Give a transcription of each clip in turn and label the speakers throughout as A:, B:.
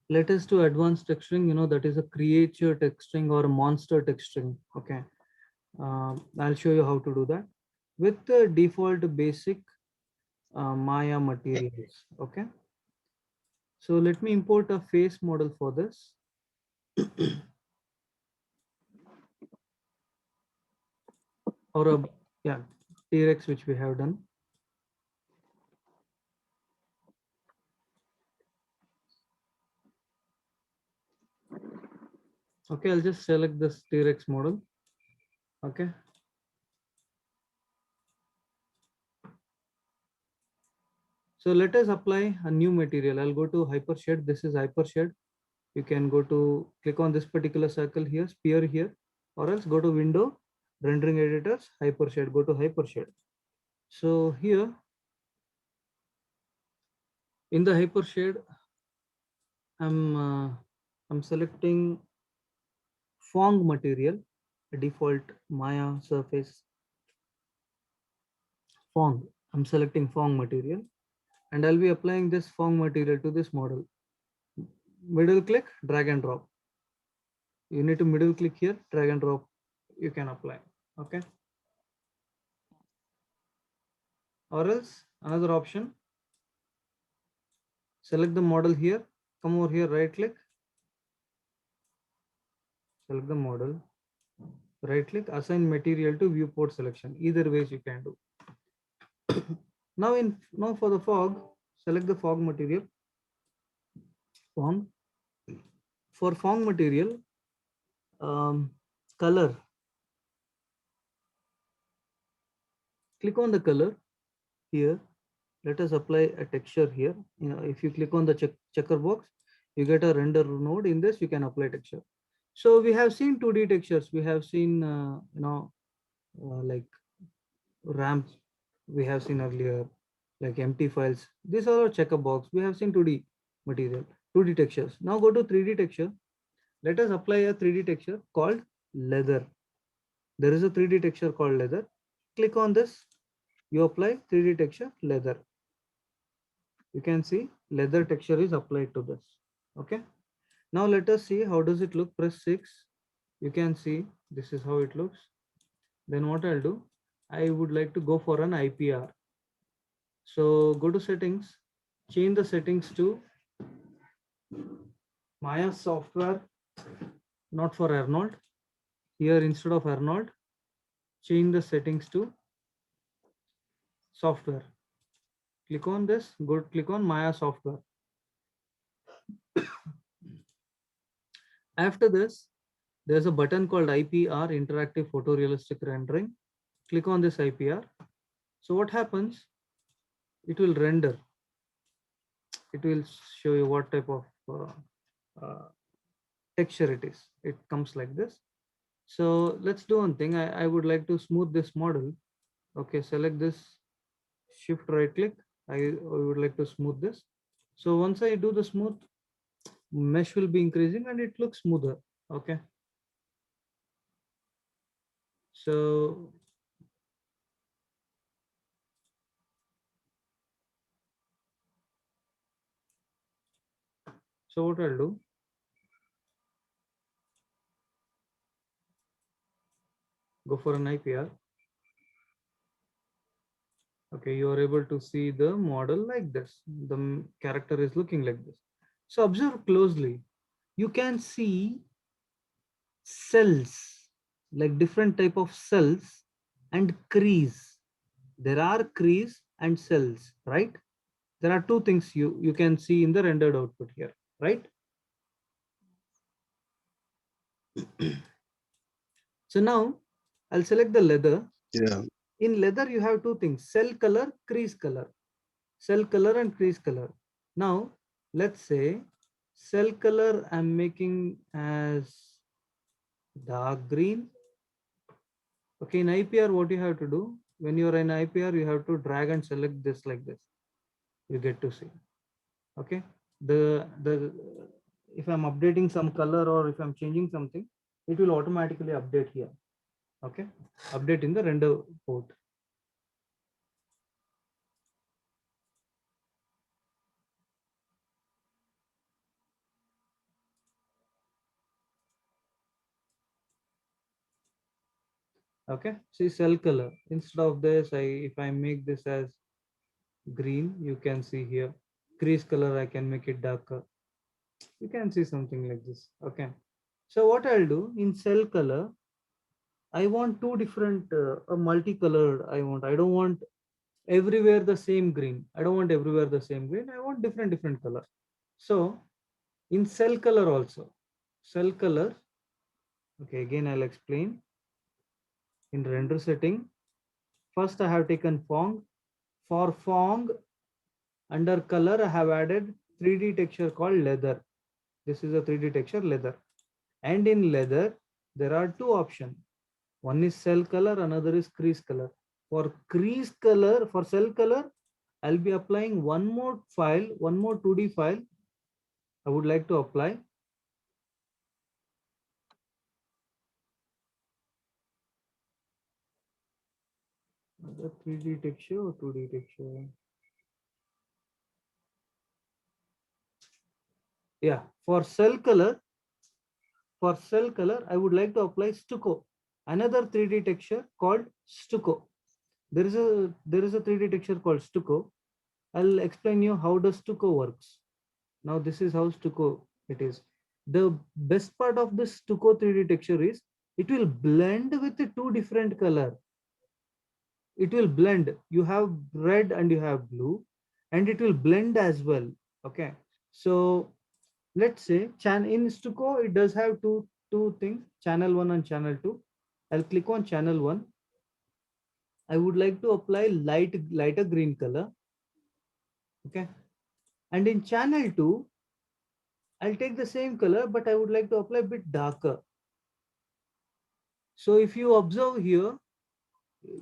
A: latest to advanced texturing, that is a creature texturing or a monster texturing. Okay. I'll show you how to do that with the default basic Maya materials. Okay. So let me import a face model for this. Or a, yeah, T-Rex, which we have done. Okay, I'll just select this T-Rex model. Okay. So let us apply a new material. I'll go to Hypershade. This is Hypershade. You can go to click on this particular circle here, sphere here, or else go to Window, Rendering Editors, Hypershade. Go to Hypershade. So here in the Hypershade, I'm selecting Phong material, a default Maya surface Phong. I'm selecting Phong material, and I'll be applying this Phong material to this model. Middle click, drag and drop. You need to middle click here, drag and drop. You can apply. Okay. Or else another option, select the model here, come over here, right click, select the model, right click, assign material to viewport selection. Either ways you can do. Now for the fog, select the fog material, Phong. For Phong material, color, click on the color here. Let us apply a texture here. If you click on the checker box, you get a render node. In this, you can apply texture. So we have seen 2D textures. We have seen, like ramps we have seen earlier, like empty files. These are a checker box. We have seen 2D material, 2D textures. Now go to 3D texture. Let us apply a 3D texture called leather. There is a 3D texture called leather. Click on this. You apply 3D texture leather. You can see leather texture is applied to this. Okay. Now let us see how does it look. Press 6. You can see this is how it looks. Then what I'll do, I would like to go for an IPR. So go to settings, change the settings to Maya software, not for Arnold. Here instead of Arnold, change the settings to software. Click on this, go click on Maya software. After this, there's a button called IPR, Interactive Photorealistic Rendering. Click on this IPR. So what happens? It will render. It will show you what type of texture it is. It comes like this. So let's do one thing. I would like to smooth this model. Okay, select this, shift right click. I would like to smooth this. So once I do the smooth, mesh will be increasing and it looks smoother. Okay. So what I'll do, go for an IPR. Okay, you are able to see the model like this. The character is looking like this. So observe closely. You can see cells, like different type of cells and crease. There are crease and cells, right? There are two things you can see in the rendered output here, right? So now I'll select the leather.
B: Yeah.
A: In leather, you have two things, cell color, crease color. Cell color and crease color. Now, let's say cell color I'm making as dark green. Okay, in IPR, what you have to do, when you're in IPR, you have to drag and select this like this. You get to see. Okay, the if I'm updating some color or if I'm changing something, it will automatically update here. Okay, update in the render port. Okay, see cell color. Instead of this, if I make this as green, you can see here crease color, I can make it darker. You can see something like this. Okay, so what I'll do in cell color, I want two different multicolored. I don't want everywhere the same green. I don't want everywhere the same green. I want different color. So in cell color also, cell color. Okay, again I'll explain. In render setting, first I have taken Fong. For Fong, under color I have added 3D texture called leather. This is a 3D texture leather. And in leather, there are two options. One is cell color, another is crease color. For crease color, for cell color, I'll be applying one more file, one more 2D file. I would like to apply. The 3D texture or 2D texture? Yeah, for cell color, I would like to apply stucco, another 3D texture called stucco. There is a 3D texture called stucco. I'll explain you how does stucco works. Now this is how stucco it is. The best part of this stucco 3D texture is it will blend with the two different color. It will blend. You have red and you have blue, and it will blend as well. Okay. So let's say in stucco it does have two things, channel 1 and channel 2. I'll click on channel 1. I would like to apply lighter green color. Okay. And in channel 2, I'll take the same color, but I would like to apply a bit darker. So if you observe here,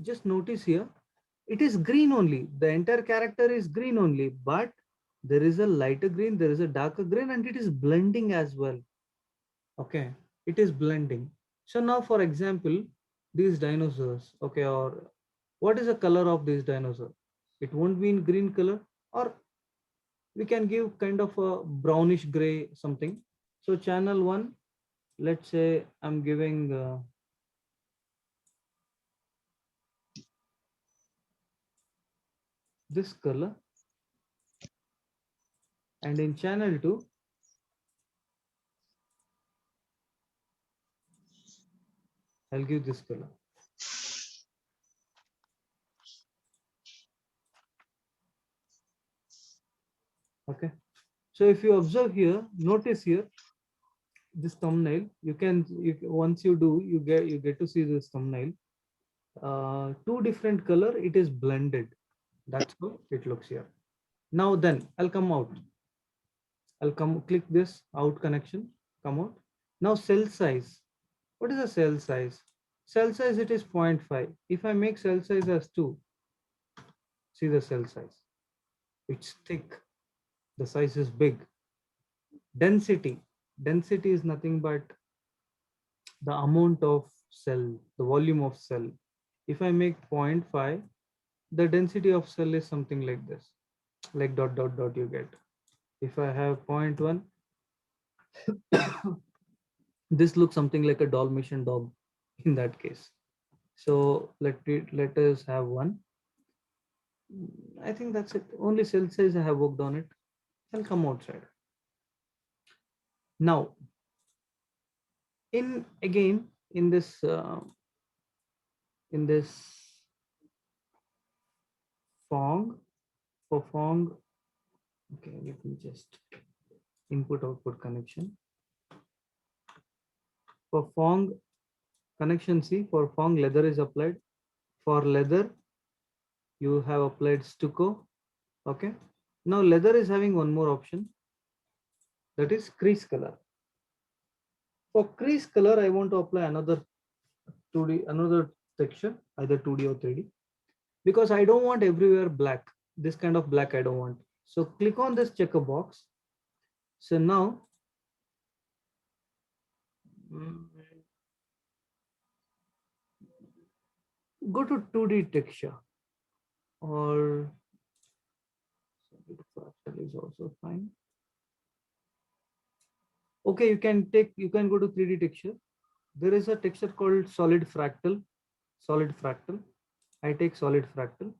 A: just notice here, it is green only. The entire character is green only, but there is a lighter green, there is a darker green, and it is blending as well. Okay, it is blending. So now, for example, these dinosaurs, okay, or what is the color of this dinosaur? It won't be in green color, or we can give kind of a brownish gray something. So channel 1, let's say I'm giving this color, and in channel 2, I'll give this color. Okay, so if you observe here, notice here this thumbnail, once you do, you get to see this thumbnail. Two different color, it is blended. That's how it looks here. Now then I'll come out. I'll come click this out connection, come out. Now cell size. What is a cell size? Cell size, it is 0.5. If I make cell size as 2, see the cell size. It's thick. The size is big. Density. Density is nothing but the amount of cell, the volume of cell. If I make 0.5, the density of cell is something like this, like dot dot dot you get. If I have 0.1, this looks something like a Dalmatian dog in that case. So let us have one. I think that's it. Only cell size I have worked on it. I'll come outside. Now, in this Fong, for Fong, okay, let me just input output connection. For Fong connection, see, for Fong leather is applied. For leather, you have applied stucco. Okay. Now leather is having one more option, that is crease color. For crease color, I want to apply another 2D, another texture, either 2D or 3D, because I don't want everywhere black. This kind of black I don't want. So click on this checker box. So now, go to 2D texture, or is also fine. Okay, you can go to 3D texture. There is a texture called solid fractal. solid fractal. I take solid fractal.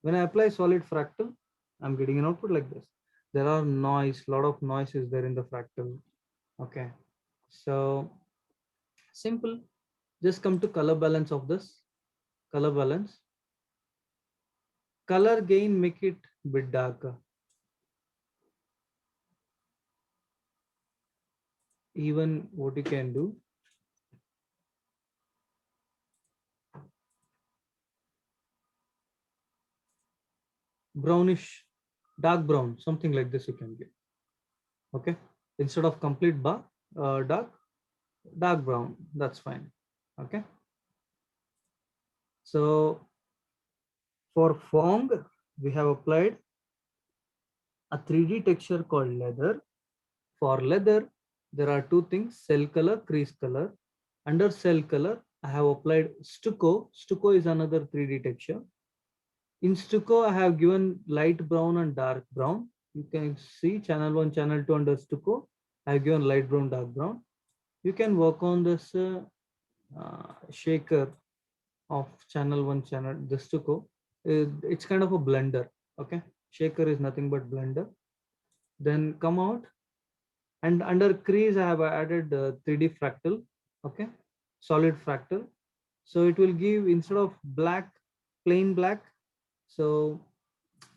A: When I apply solid fractal, I'm getting an output like this. There are noise, lot of noise is there in the fractal. Okay, so simple. Just come to color balance of this. Color balance. Color gain, make it bit darker. Even what you can do, brownish, dark brown, something like this you can get. Okay, instead of complete dark brown, that's fine. Okay, so for Fong, we have applied a 3D texture called leather. For leather, there are two things: cell color, crease color. Under cell color, I have applied stucco. Stucco is another 3D texture. In stucco, I have given light brown and dark brown. You can see channel 1, channel 2 under stucco. I have given light brown, dark brown. You can work on this shaker of channel 1, channel the stucco. It's kind of a blender. Okay, shaker is nothing but blender. Then come out, and under crease I have added 3D fractal. Okay, solid fractal. So it will give, instead of black, plain black, so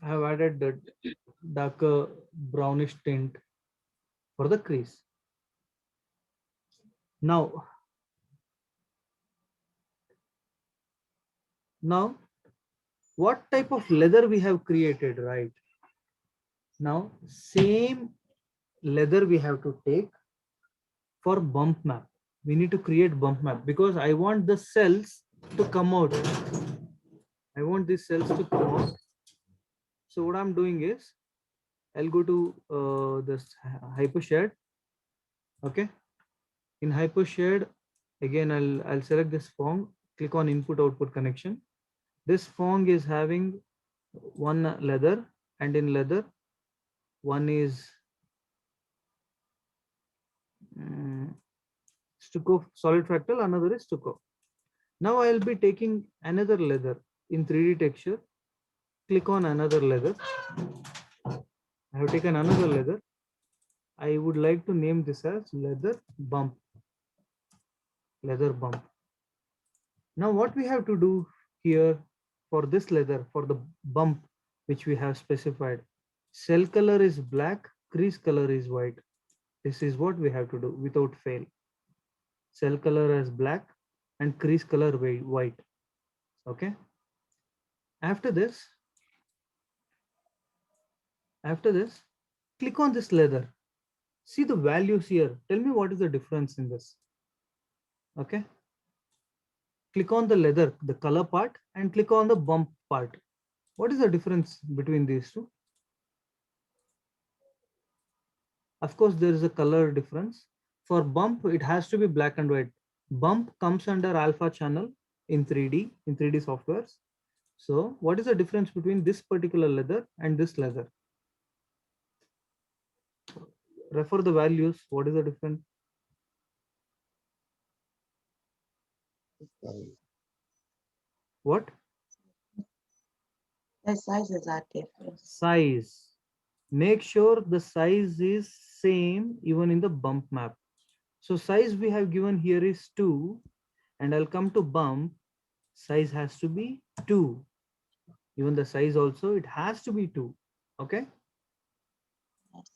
A: I have added the darker brownish tint for the crease. Now what type of leather we have created, right? Now same leather we have to take for bump map. We need to create bump map because I want the cells to come out. I want these cells to come out. So what I'm doing is I'll go to this hypershade. Okay, in hypershade, again I'll select this Phong, click on input output connection. This Phong is having one leather, and in leather one is stucco solid fractal, another is stucco. Now I'll be taking another leather in 3D texture. Click on another leather. I have taken another leather. I would like to name this as leather bump. Leather bump. Now what we have to do here for this leather, for the bump which we have specified, cell color is black, crease color is white. This is what we have to do without fail. Cell color as black and crease color white. Okay. After this, click on this leather. See the values here. Tell me what is the difference in this. Okay. Click on the leather, the color part, and click on the bump part. What is the difference between these two? Of course, there is a color difference. For bump, it has to be black and white. Bump comes under alpha channel in 3D softwares. So what is the difference between this particular leather and this leather? Refer the values. What is the difference? What?
B: The sizes are different.
A: Size. Make sure the size is same even in the bump map. So size we have given here is 2, and I'll come to bump. Size has to be 2. Even the size also, it has to be 2. Okay.
B: Yes.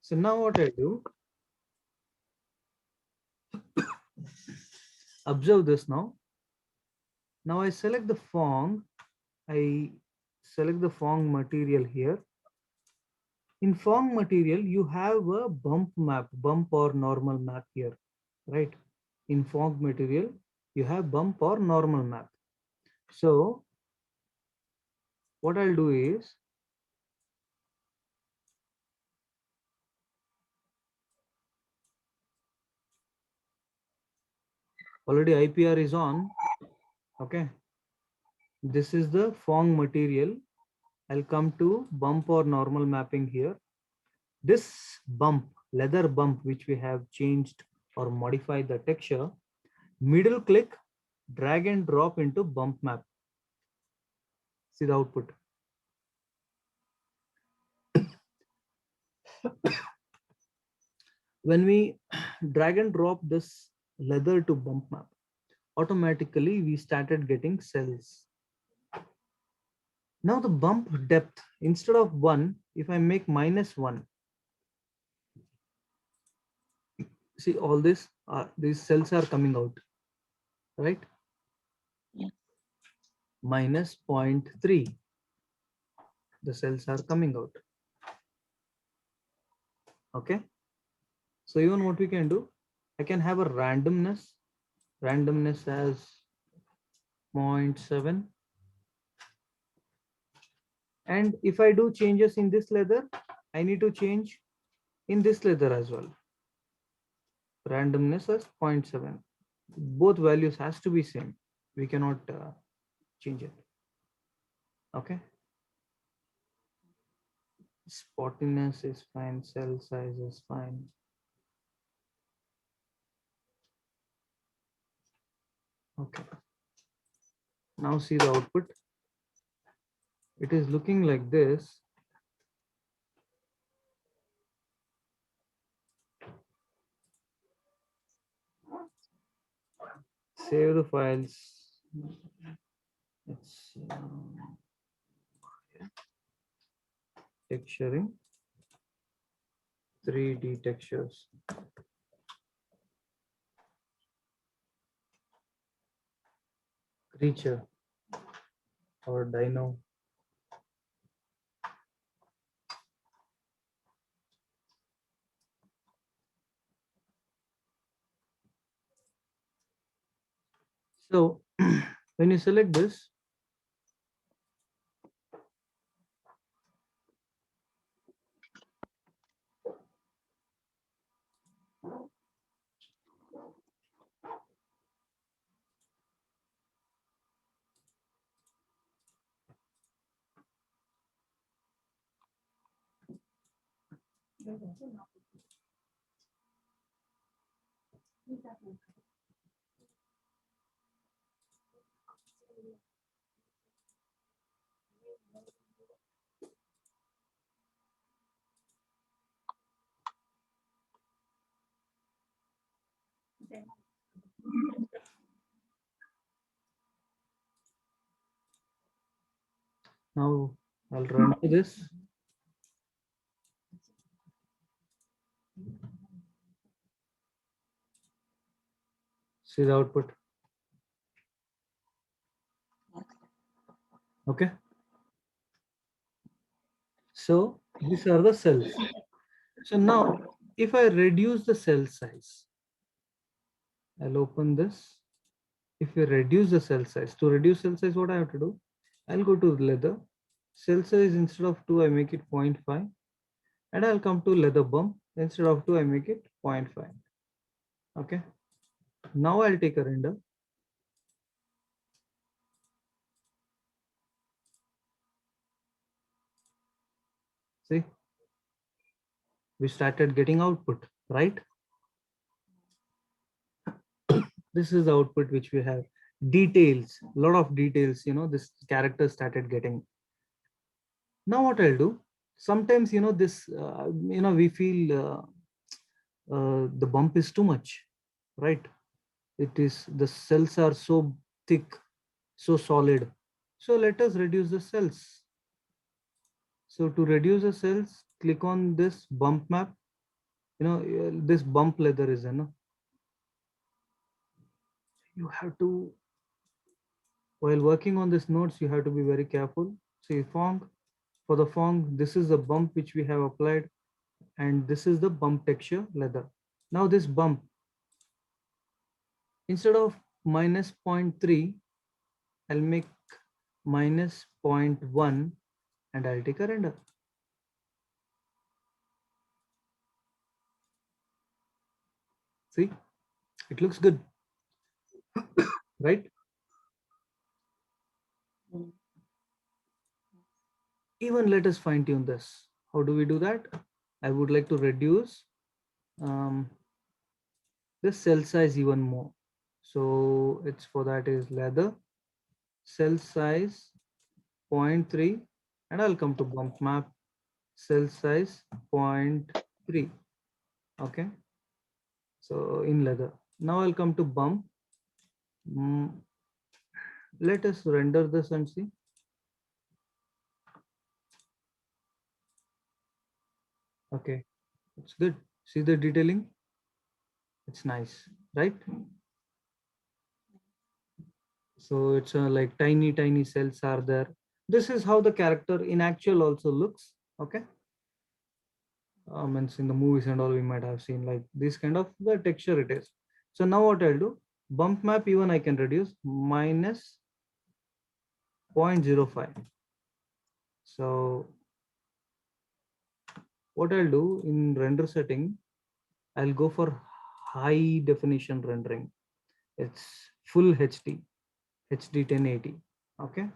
A: So now what I do, observe this now. Now I select the Phong. I select the Phong material here. In Phong material, you have a bump map, bump or normal map here, right? In Phong material, you have bump or normal map. So what I'll do is, already IPR is on. Okay. This is the Phong material. I'll come to bump or normal mapping here. This bump, leather bump, which we have changed or modified the texture, middle click drag and drop into bump map. See the output. When we drag and drop this leather to bump map, automatically we started getting cells. Now the bump depth, instead of 1, if I make -1, see all this, these cells are coming out, right?
B: Yeah.
A: -0.3, the cells are coming out. Okay. So even what we can do, I can have a randomness as 0.7. And if I do changes in this leather, I need to change in this leather as well. Randomness as 0.7. Both values has to be same. We cannot change it. Okay. Spottiness is fine. Cell size is fine. Okay. Now see the output. It is looking like this. Save the files. It's texturing, 3D textures. Creature or dino. So when you select this, now I'll run this. See the output. Okay. So these are the cells. So now if I reduce the cell size, I'll open this. If we reduce the cell size, to reduce cell size, what I have to do? I'll go to leather. Cell size instead of 2, I make it 0.5. And I'll come to leather bump. Instead of 2, I make it 0.5. Okay. Now I'll take a render. See, we started getting output, right? This is the output which we have. Details, a lot of details, this character started getting. Now what I'll do, sometimes, this, we feel the bump is too much, right? It is, the cells are so thick, so solid. So let us reduce the cells. So to reduce the cells, click on this bump map. This bump leather is, you have to, while working on this nodes, you have to be very careful. See Phong, for the Phong, this is the bump which we have applied, and this is the bump texture leather. Now this bump, instead of -0.3, I'll make -0.1 and I'll take a render. See, it looks good, right?
B: Mm.
A: Even let us fine tune this. How do we do that? I would like to reduce this cell size even more. So it's for that is leather, cell size 0.3, and I'll come to bump map, cell size 0.3. Okay. So in leather. Now I'll come to bump. Let us render this and see. Okay, it's good. See the detailing? It's nice, right? So it's like tiny cells are there. This is how the character in actual also looks. Okay. Means in the movies and all we might have seen like this kind of the texture it is. So now what I'll do, bump map even I can reduce minus 0.05. So what I'll do in render setting, I'll go for high definition rendering. It's full HD, HD 1080. Okay.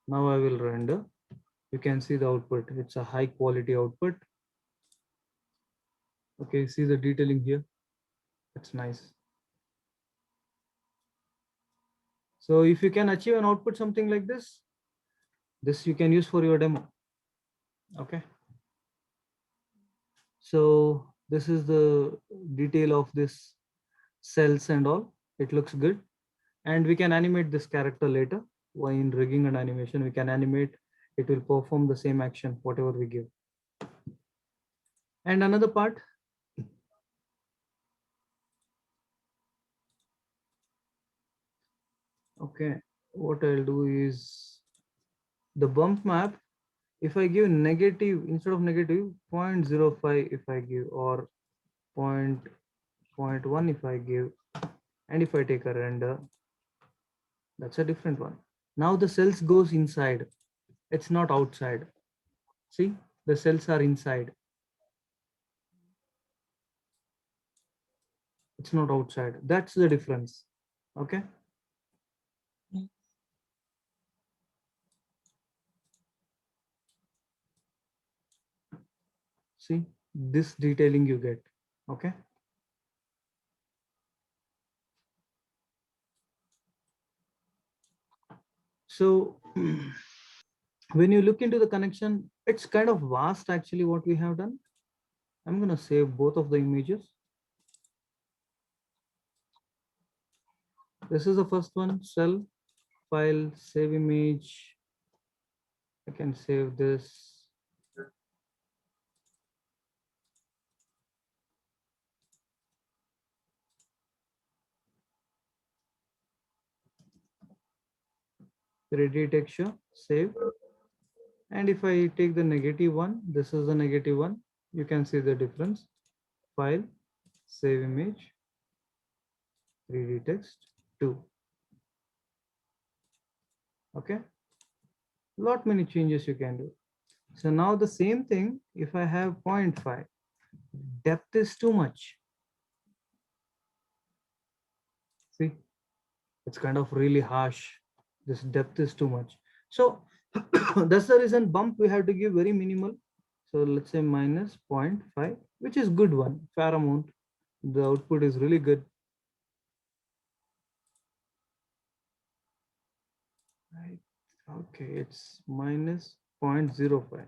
A: Now I will render. You can see the output. It's a high quality output. Okay, see the detailing here. It's nice. So if you can achieve an output something like this you can use for your demo. Okay. So this is the detail of this cells and all. It looks good. And we can animate this character later. While in rigging and animation, we can animate. It will perform the same action, whatever we give. And another part, okay, what I'll do is the bump map. If I give negative instead of negative 0.05, if I give, or 0.1 if I give, and if I take a render, that's a different one. Now the cells goes inside. It's not outside. See, the cells are inside. It's not outside. That's the difference. Okay.
B: Mm.
A: See, this detailing you get. Okay. So when you look into the connection, it's kind of vast actually what we have done. I'm going to save both of the images. This is the first one, cell, file, save image. I can save this. Ready texture, save. And if I take the negative one, this is the negative one. You can see the difference. File, save image, 3D text, 2. Okay. Lot many changes you can do. So now the same thing, if I have 0.5, depth is too much. See, it's kind of really harsh. This depth is too much. So that's the reason bump we have to give very minimal. So let's say minus 0.5, which is good one, fair amount. The output is really good. Right. Okay, it's minus 0.05.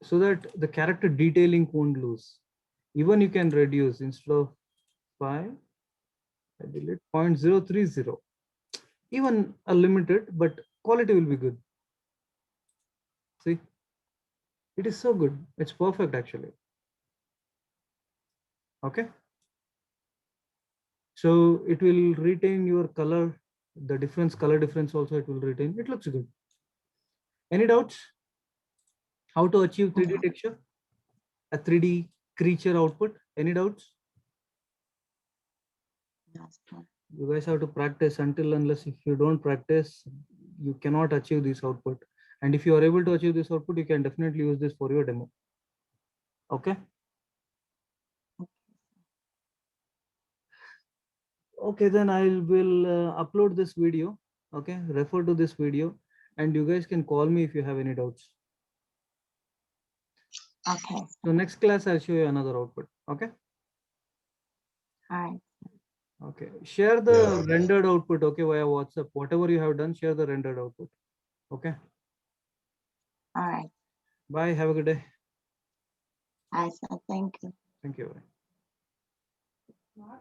A: So that the character detailing won't lose. Even you can reduce instead of 5, I delete 0.030. Even a limited, but quality will be good. See, it is so good. It's perfect actually. Okay. So it will retain your color, the difference, color difference also it will retain. It looks good. Any doubts? How to achieve 3D texture? A 3D creature output? Any doubts?
B: Yes, no.
A: You guys have to practice. Until unless if you don't practice, you cannot achieve this output. And if you are able to achieve this output, you can definitely use this for your demo. Okay. Okay, then I will upload this video. Okay, refer to this video, and you guys can call me if you have any doubts.
B: Okay.
A: So next class, I'll show you another output. Okay.
B: All right.
A: Okay. Share the rendered output. Okay. Via WhatsApp. Whatever you have done, share the rendered output. Okay.
B: All right.
A: Bye. Have a good day.
B: I said thank you.
A: Thank you. Bye.